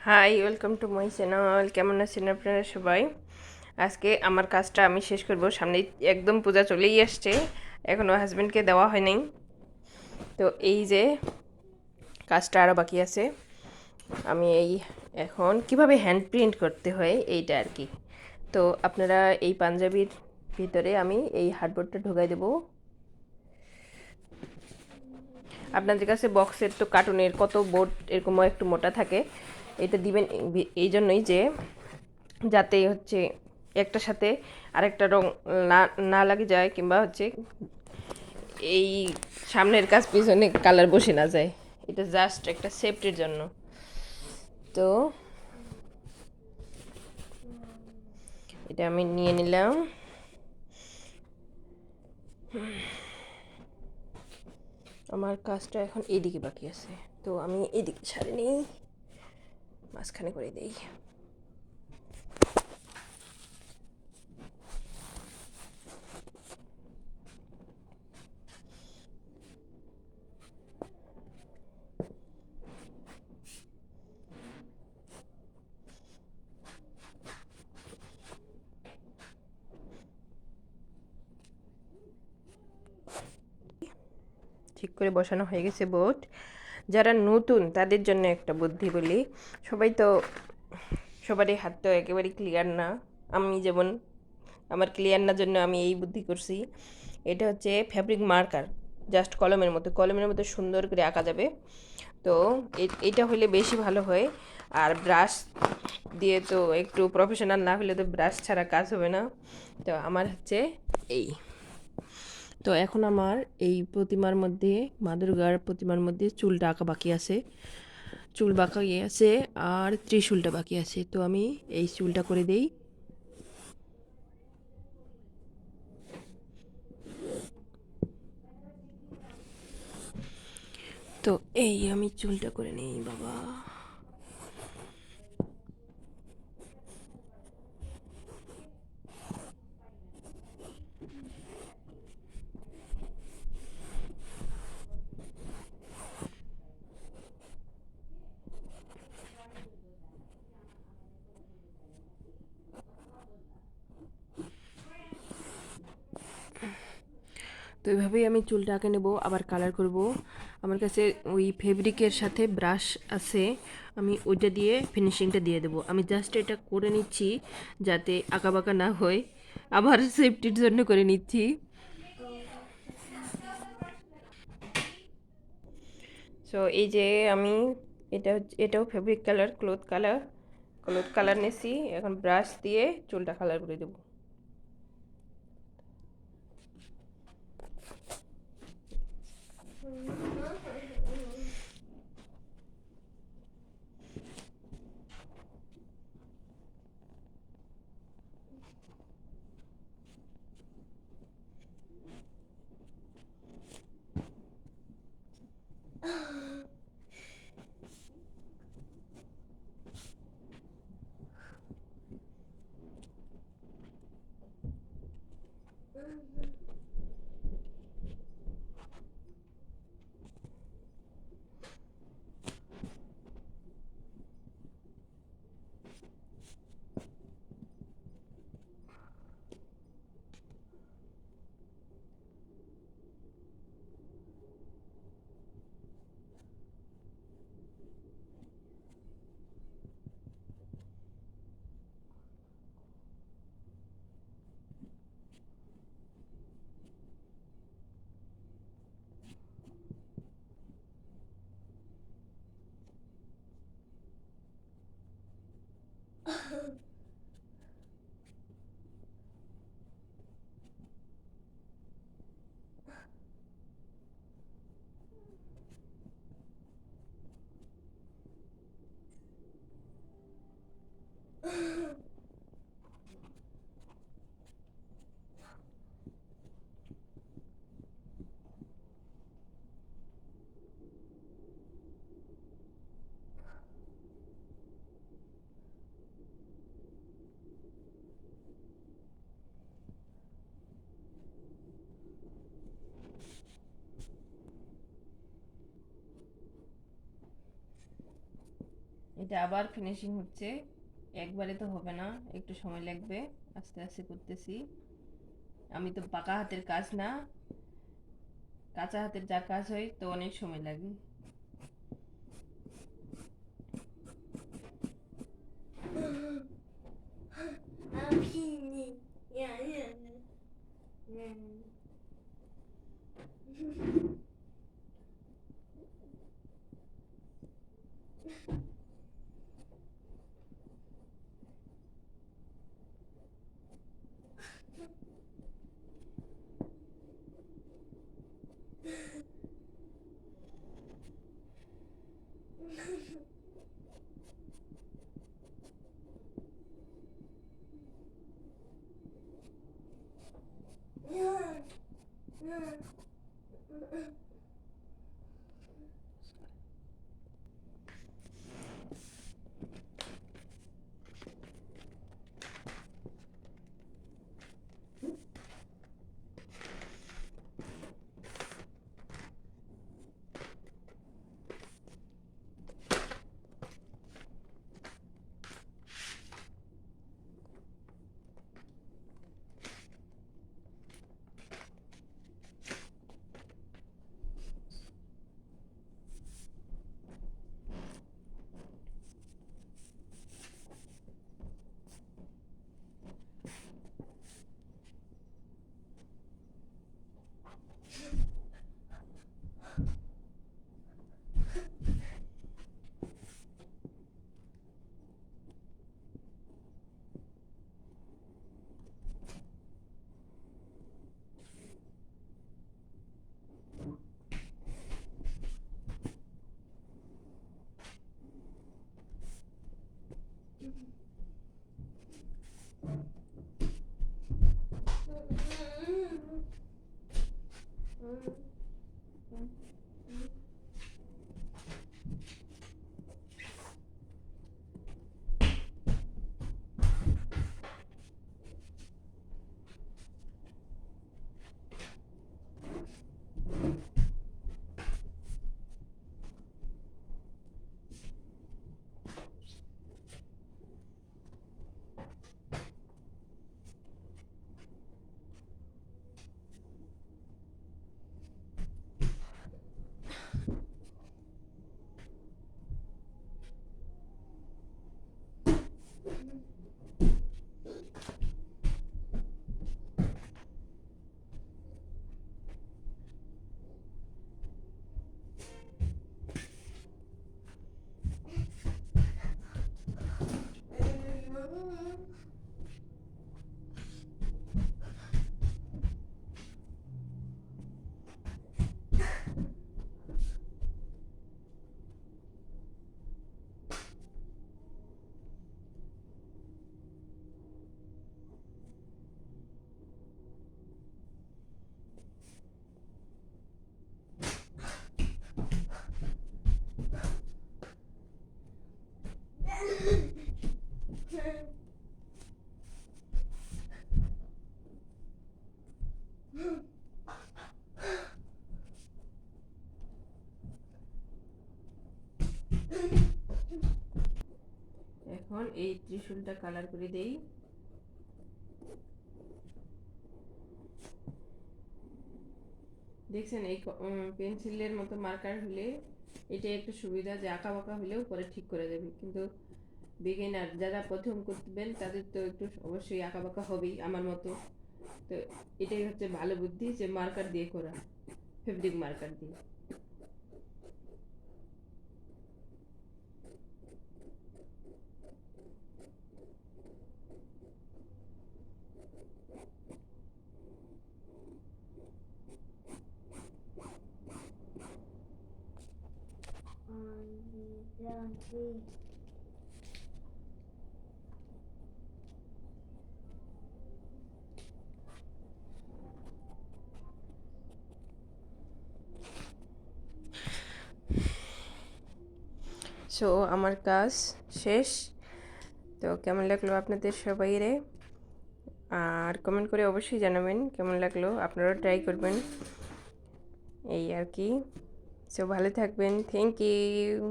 High, welcome to my channel. কেমন আছেন আপনারা সবাই? আজকে আমার কাজটা আমি শেষ করব। সামনে একদম পূজা চলেই আসছে, এখনও হাজব্যান্ডকে দেওয়া হয়নি। তো এই যে কাজটা আরও বাকি আছে। আমি এখন কিভাবে হ্যান্ড প্রিন্ট করতে হয় এইটা আর কি। তো আপনারা এই পাঞ্জাবির ভিতরে আমি এই হার্ডবোর্ডটা ঢোকাই দেবো। আপনাদের কাছে বক্সের তো কার্টুনের কত বোর্ড এরকম একটু মোটা থাকে, এটা দিবেন এই জন্যই যে যাতে হচ্ছে একটার সাথে আরেকটা রং না না লাগে যায়, কিংবা হচ্ছে এই সামনের কাজ পিছনে কালার বসে না যায়। এটা জাস্ট একটা সেফটির জন্য। তো এটা আমি নিয়ে নিলাম। আমার কাজটা এখন এইদিকে বাকি আছে, তো আমি এইদিকে ছাড়ে নিই, মাঝখানে করে দিই। ঠিক করে বসানো হয়ে গেছে বোর্ড। যারা নতুন তাদের জন্য একটা বুদ্ধি বলি। সবাই তো সবারই হাত তো একেবারেই ক্লিয়ার না। আমি যেমন, আমার ক্লিয়ার না জন্য আমি এই বুদ্ধি করছি। এটা হচ্ছে ফ্যাব্রিক মার্কার, জাস্ট কলমের মতো সুন্দর করে আঁকা যাবে। তো এটা হলে বেশি ভালো হয়। আর ব্রাশ দিয়ে তো একটু প্রফেশনাল না হলে তো ব্রাশ ছাড়া কাজ হবে না। তো আমার হচ্ছে এই, তো এখন আমার এই প্রতিমার মধ্যে, মা দুর্গার প্রতিমার মধ্যে চুলটা আঁকা বাকি আছে, চুল বাকি আছে, আর ত্রিশূলটা বাকি আছে। তো আমি এই চুলটা করে দেই। তো এই আমি চুলটা করে নেই বাবা। তো এইভাবেই আমি চুলটা আঁকে নেব, আবার কালার করব। আমার কাছে ওই ফেব্রিকের সাথে ব্রাশ আছে, আমি ওইটা দিয়ে ফিনিশিংটা দিয়ে দেবো। আমি জাস্ট এটা করে নিচ্ছি যাতে আঁকা বাঁকা না হয়, আবার সেফটির জন্য করে নিচ্ছি। সো এই যে আমি, এটাও ফেব্রিক কালার, ক্লথ কালার নিয়েছি। এখন ব্রাশ দিয়ে চুলটা কালার করে দেবো। এটা আবার ফিনিশিং হচ্ছে, একবারে তো হবে না, একটু সময় লাগবে, আস্তে আস্তে করতেছি। আমি তো পাকা হাতের কাজ না, কাঁচা হাতের যা কাজ হয় তো অনেক সময় লাগে। এখন এই ত্রিশূলটা কালার করে দেই। দেখছেন এই পেন্সিলের মতো মার্কার হলে এটা একটু সুবিধা, যে আঁকা বাঁকা হলেও পরে ঠিক করে দেবে। কিন্তু বিগিনার যারা প্রথম করবেন তাদের তো একটু অবশ্যই আঁকা বাঁকা হবেই, আমার মতো। তো এটাই হচ্ছে ভালো বুদ্ধি, যে মার্কার দিয়ে করা, ফেব্রিক মার্কার দিয়ে। সো আমার কাজ শেষ। তো কেমন লাগলো আপনাদের সবাইরে, আর কমেন্ট করে অবশ্যই জানাবেন কেমন লাগলো, আপনারাও ট্রাই করবেন, এই আর কি। সো ভালো থাকবেন, থ্যাংক ইউ।